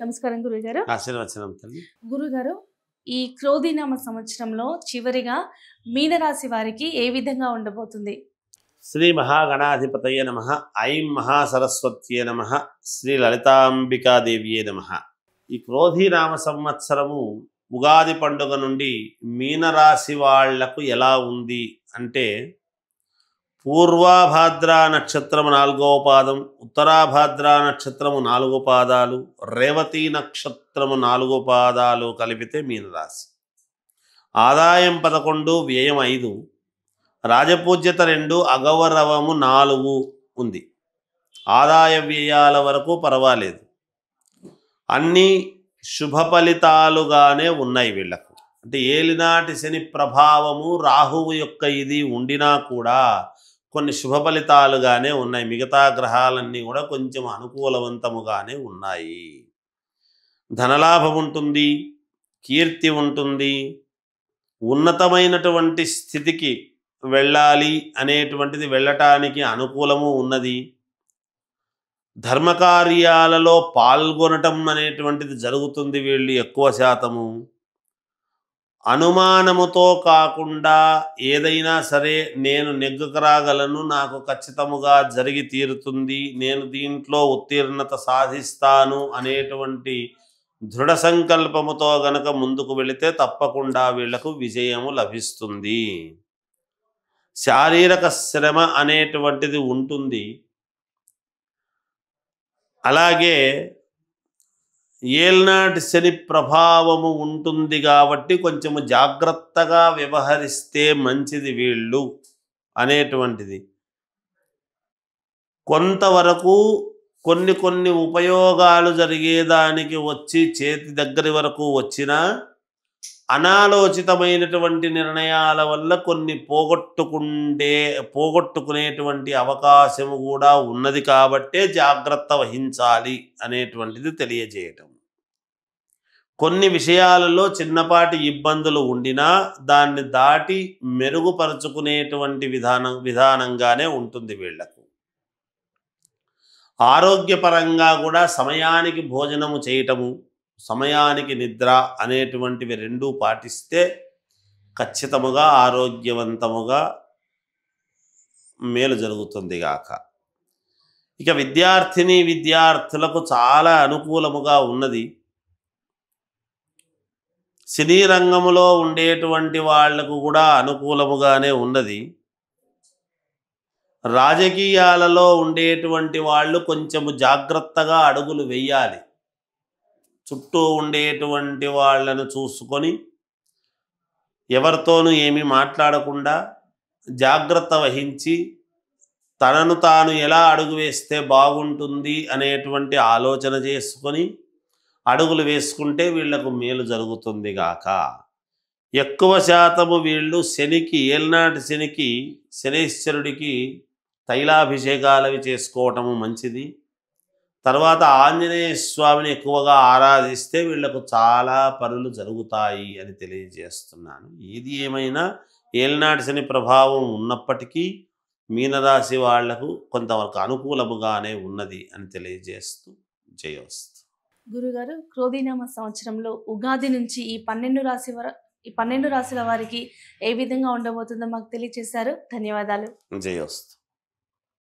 నమస్కారం గురుగారు. ఆశీర్వచనం తల్లి. గురుగారు, ఈ క్రోధినామ సంవత్సరంలో చివరిగా మీనరాశి వారికి ఏ విధంగా ఉండబోతుంది? శ్రీ మహాగణాధిపతయ నమః. ఐం మహాసరస్వత్యే నమః. శ్రీ లలితాంబికాదేవ్యే నమః. ఈ క్రోధినామ సంవత్సరము ఉగాది పండుగ నుండి మీనరాశి వాళ్లకు ఎలా ఉంది అంటే, పూర్వాభాద్రా నక్షత్రము 4వ పాదం, ఉత్తరాభాద్రా నక్షత్రము 4 పాదాలు, రేవతి నక్షత్రము 4 పాదాలు కలిపితే మీనరాశి. ఆదాయం 11, వ్యయం 5, రాజపూజ్యత 2, అగౌరవము 4 ఉంది. ఆదాయ వ్యయాల వరకు పర్వాలేదు, అన్నీ శుభ ఫలితాలుగానే ఉన్నాయి వీళ్లకు. అంటే ఏలినాటి శని ప్రభావము, రాహువు యొక్క ఇది ఉండినా కూడా కొన్ని శుభ ఫలితాలుగానే ఉన్నాయి. మిగతా గ్రహాలన్నీ కూడా కొంచెం అనుకూలవంతముగానే ఉన్నాయి. ధనలాభం ఉంటుంది, కీర్తి ఉంటుంది, ఉన్నతమైనటువంటి స్థితికి వెళ్ళాలి అనేటువంటిది వెళ్ళటానికి అనుకూలము ఉన్నది. ధర్మకార్యాలలో పాల్గొనటం అనేటువంటిది జరుగుతుంది వీళ్ళు ఎక్కువ శాతము. అనుమానముతో కాకుండా ఏదైనా సరే నేను నెగ్గుకు రాగలను, నాకు ఖచ్చితముగా జరిగి తీరుతుంది, నేను దీంట్లో ఉత్తీర్ణత సాధిస్తాను అనేటువంటి దృఢ సంకల్పముతో గనక ముందుకు వెళితే తప్పకుండా వీళ్లకు విజయము లభిస్తుంది. శారీరక శ్రమ అనేటువంటిది ఉంటుంది. అలాగే ఏల్నాటి శని ప్రభావము ఉంటుంది కాబట్టి కొంచెము జాగ్రత్తగా వ్యవహరిస్తే మంచిది వీళ్ళు అనేటువంటిది. కొంతవరకు కొన్ని ఉపయోగాలు జరిగేదానికి వచ్చి చేతి దగ్గర వరకు వచ్చినా అనాలోచితమైనటువంటి నిర్ణయాల వల్ల కొన్ని పోగొట్టుకునేటువంటి అవకాశము కూడా ఉన్నది. కాబట్టే జాగ్రత్త వహించాలి అనేటువంటిది తెలియజేయటం. కొన్ని విషయాలలో చిన్నపాటి ఇబ్బందులు ఉండినా దాన్ని దాటి మెరుగుపరుచుకునేటువంటి విధానంగానే ఉంటుంది వీళ్లకు. ఆరోగ్యపరంగా కూడా సమయానికి భోజనము చేయటము, సమయానికి నిద్ర అనేటువంటివి రెండూ పాటిస్తే ఖచ్చితముగా ఆరోగ్యవంతముగా మేలు జరుగుతుంది గాక. ఇక విద్యార్థులకు చాలా అనుకూలముగా ఉన్నది. సినీ రంగములో ఉండేటువంటి వాళ్లకు కూడా అనుకూలముగానే ఉన్నది. రాజకీయాలలో ఉండేటువంటి వాళ్ళు కొంచెము జాగ్రత్తగా అడుగులు వేయాలి. చుట్టూ ఉండేటువంటి వాళ్ళను చూసుకొని ఎవరితోనూ ఏమీ మాట్లాడకుండా జాగ్రత్త వహించి తనను తాను ఎలా అడుగు వేస్తే బాగుంటుంది అనేటువంటి ఆలోచన చేసుకొని అడుగులు వేసుకుంటే వీళ్లకు మేలు జరుగుతుంది గాక. ఎక్కువ శాతము వీళ్ళు శనికి, ఏల్నాటి శనికి, శనీశ్వరుడికి తైలాభిషేకాలవి చేసుకోవటము మంచిది. తర్వాత ఆంజనేయ స్వామిని ఎక్కువగా ఆరాధిస్తే వీళ్లకు చాలా పనులు జరుగుతాయి అని తెలియజేస్తున్నాను. ఏది ఏమైనా ఏలినాటి శని ప్రభావం ఉన్నప్పటికీ మీనరాశి వాళ్లకు కొంతవరకు అనుకూలముగానే ఉన్నది అని తెలియజేస్తూ జయోస్తు. గురుగారు, క్రోధినామ సంవత్సరంలో ఉగాది నుంచి ఈ 12 రాశుల వారికి ఏ విధంగా ఉండబోతుందో మాకు తెలియజేశారు. ధన్యవాదాలు. జయోస్తు.